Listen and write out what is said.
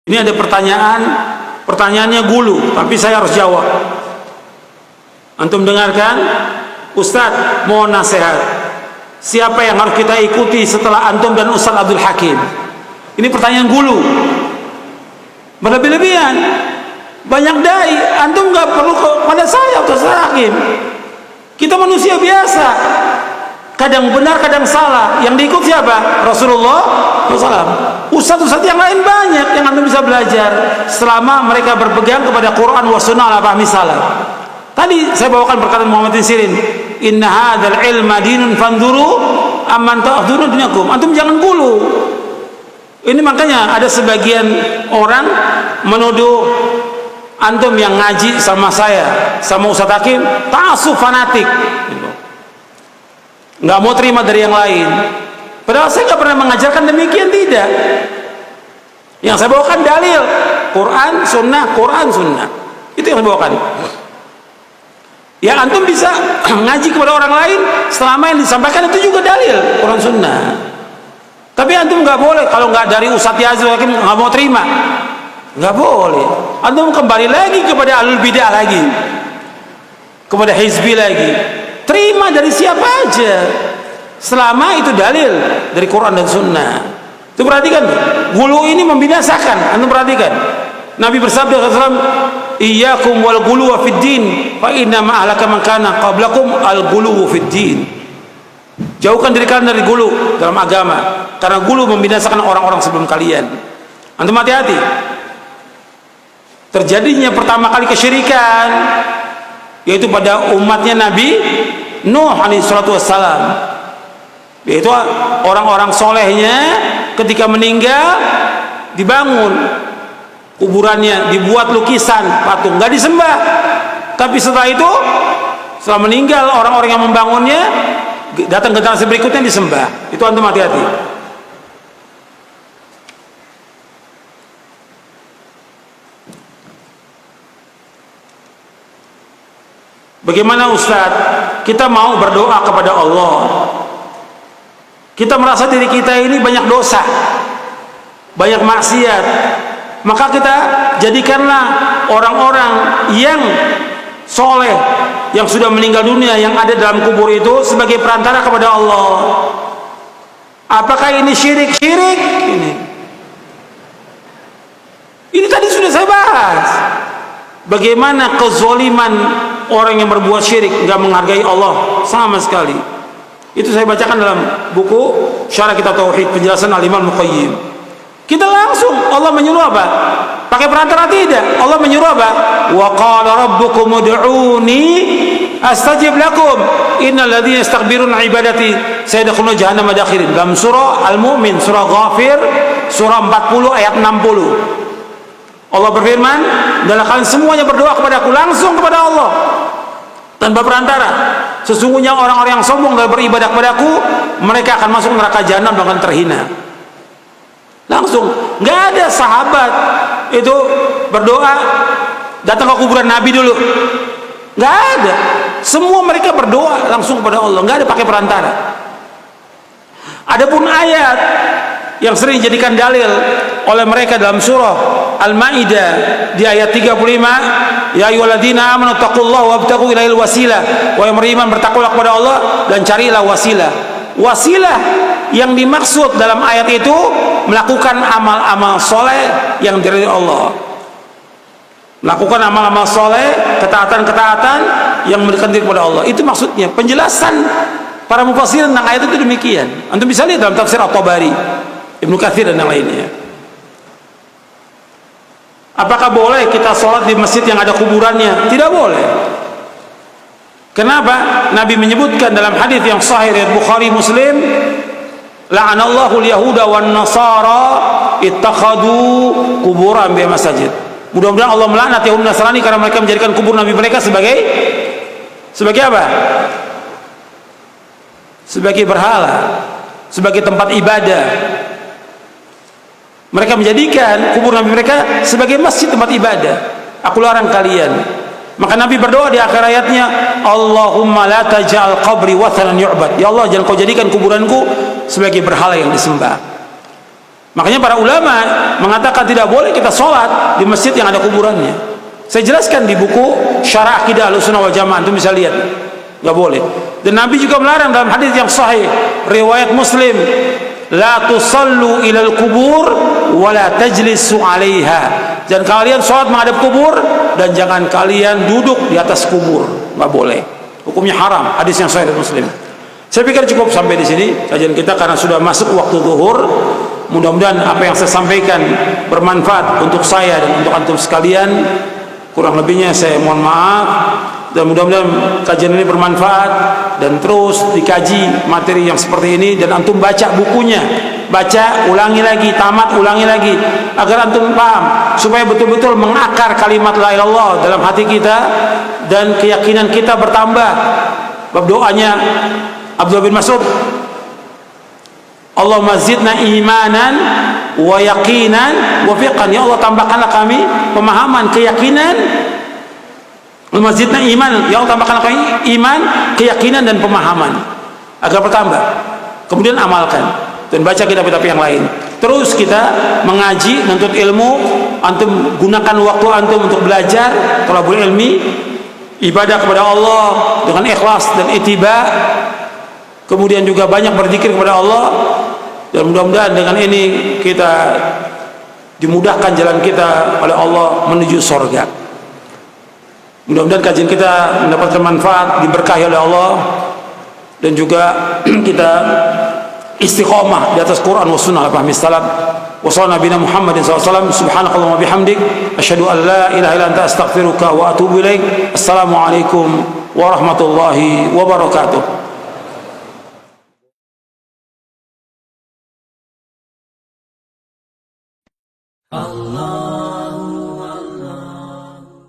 Ini ada pertanyaannya gulu, tapi saya harus jawab. Antum dengarkan, Ustadz, mohon nasihat. Siapa yang harus kita ikuti setelah antum dan Ustadz Abdul Hakim? Ini pertanyaan gulu, berlebih-lebihan. Banyak dai, antum nggak perlu pada saya Ustadz Hakim. Kita manusia biasa, kadang benar kadang salah. Yang diikut siapa? Rasulullah SAW. Ustadz yang lain banyak yang antum bisa belajar selama mereka berpegang kepada Quran wa sunnah ala fahmi salaf. Tadi saya bawakan perkataan Muhammad bin Sirin, inna hadzal ilma dinun fanzuru amman ta'khuduna dunyakum. Antum jangan gulu. Ini makanya ada sebagian orang menuduh antum yang ngaji sama saya, sama Ustadz Hakim, ta'assub fanatik, nggak mau terima dari yang lain. Padahal saya nggak pernah mengajarkan demikian, tidak. Yang saya bawakan dalil Quran Sunnah, Quran Sunnah, itu yang saya bawakan. Ya antum bisa ngaji kepada orang lain selama yang disampaikan itu juga dalil Quran Sunnah. Tapi antum nggak boleh, kalau nggak dari Ustadz Yazid Hakim nggak mau terima, nggak boleh. Antum kembali lagi kepada alul bidah lagi, kepada hizbi lagi. Terima dari siapa aja, selama itu dalil dari Quran dan Sunnah. Itu perhatikan, gulu ini membinasakan. Antum perhatikan, Nabi bersabda SAW, iyyakum wal ghuluwa fid din fa inna ma ahlaka man kana qablakum al ghuluwu fid din. Jauhkan diri kalian dari gulu dalam agama, karena gulu membinasakan orang-orang sebelum kalian. Antum hati-hati. Terjadinya pertama kali kesyirikan yaitu pada umatnya Nabi Nuh alaihi salatu wassalam, yaitu orang-orang solehnya ketika meninggal dibangun kuburannya, dibuat lukisan patung, nggak disembah. Tapi setelah itu, setelah meninggal orang-orang yang membangunnya, datang generasi berikutnya disembah. Itu antum hati-hati. Bagaimana Ustadz? Kita mau berdoa kepada Allah, kita merasa diri kita ini banyak dosa, banyak maksiat, maka kita jadikanlah orang-orang yang soleh yang sudah meninggal dunia yang ada dalam kubur itu sebagai perantara kepada Allah. Apakah ini syirik? Syirik ini tadi sudah saya bahas. Bagaimana kezoliman orang yang berbuat syirik, nggak menghargai Allah sama sekali. Itu saya bacakan dalam buku Syarah Kitab Tauhid, penjelasan Al-Imam Al-Muqayyim. Kita langsung, Allah menyuruh apa? Pakai perantara tidak. Allah menyuruh apa? Wa qala rabbukum ud'uni astajib lakum innal ladzina yastakbiruna ibadati sayadkhuluna jahannama dakhirin. Dalam surah Al-Mu'min, surah Ghafir, surah 40 ayat 60. Allah berfirman, adalah kalian semuanya berdoa kepadaku, langsung kepada Allah tanpa perantara. Sesungguhnya orang-orang yang sombong dalam beribadah kepadaku, mereka akan masuk neraka jahanam dengan terhina. Langsung, nggak ada sahabat itu berdoa datang ke kuburan Nabi dulu, nggak ada. Semua mereka berdoa langsung kepada Allah, nggak ada pakai perantara. Adapun ayat yang sering dijadikan dalil oleh mereka dalam surah Al-Maidah di ayat 35, ya ayyuhalladzina amanu taqullaha wabtaghu ilaihil wasilah, wahai yang beriman bertakwalah kepada Allah dan carilah wasilah. Wasilah yang dimaksud dalam ayat itu melakukan amal-amal soleh yang diridhai Allah, melakukan amal-amal soleh, ketaatan-ketaatan yang mendekatkan diri kepada Allah. Itu maksudnya. Penjelasan para mufassir tentang ayat itu demikian. Antum bisa lihat dalam tafsir At-Tabari, Ibnu Katsir dan yang lainnya. Apakah boleh kita sholat di masjid yang ada kuburannya? Tidak boleh. Kenapa? Nabi menyebutkan dalam hadis yang sahih riwayat Bukhari Muslim, la'anallahu al-yahuda wan nasara ittakhadhu quburan bi masajid. Mudah-mudahan Allah melaknat Yahudi Nasrani karena mereka menjadikan kubur nabi mereka sebagai apa? Sebagai berhala, sebagai tempat ibadah. Mereka menjadikan kubur nabi mereka sebagai masjid, tempat ibadah. Aku larang kalian. Maka Nabi berdoa di akhir ayatnya, Allahumma la taj'al qabri wathanan yu'bad. Ya Allah, jangan kau jadikan kuburanku sebagai berhala yang disembah. Makanya para ulama mengatakan tidak boleh kita sholat di masjid yang ada kuburannya. Saya jelaskan di buku Syarah Aqidah Ahlussunnah wal Jamaah, itu bisa lihat. Nggak boleh. Dan Nabi juga melarang dalam hadis yang sahih riwayat Muslim, la tusallu ilal kubur wa la tajlisu 'alaiha. Jangan kalian sholat menghadap kubur dan jangan kalian duduk di atas kubur. Nggak boleh. Hukumnya haram. Hadis yang sahih Muslim. Saya pikir cukup sampai di sini kajian kita karena sudah masuk waktu zuhur. Mudah-mudahan apa yang saya sampaikan bermanfaat untuk saya dan untuk antum sekalian. Kurang lebihnya saya mohon maaf, dan mudah-mudahan kajian ini bermanfaat dan terus dikaji materi yang seperti ini, dan antum baca bukunya, baca, ulangi lagi, tamat, ulangi lagi, agar antum paham, supaya betul-betul mengakar kalimat la ilaha illallah dalam hati kita dan keyakinan kita bertambah. Bab doanya Abdullah bin Mas'ud, Allahumma zidna imanan wa yaqinan wa fiqhan. Ya Allah, tambahkanlah kami pemahaman, keyakinan. Allahumma zidna iman, ya Allah, tambahkanlah kami iman, keyakinan dan pemahaman agar bertambah. Kemudian amalkan dan baca kitab-kitab yang lain. Terus kita mengaji, menuntut ilmu. Antum gunakan waktu antum untuk belajar, thalabul ilmi, ibadah kepada Allah dengan ikhlas dan ittiba. Kemudian juga banyak berzikir kepada Allah, dan mudah-mudahan dengan ini kita dimudahkan jalan kita oleh Allah menuju surga. Mudah-mudahan kajian kita mendapatkan manfaat, diberkahi oleh Allah, dan juga kita istiqomah di atas Quran wa sunnah fahmi salaf. Wa sallallahu nabiyana Muhammadin sallallahu alaihi wasallam. Subhanakallahumma bihamdik asyhadu an la ilaha illa anta astaghfiruka wa atubu ilaik. Assalamualaikum warahmatullahi wabarakatuh. Allah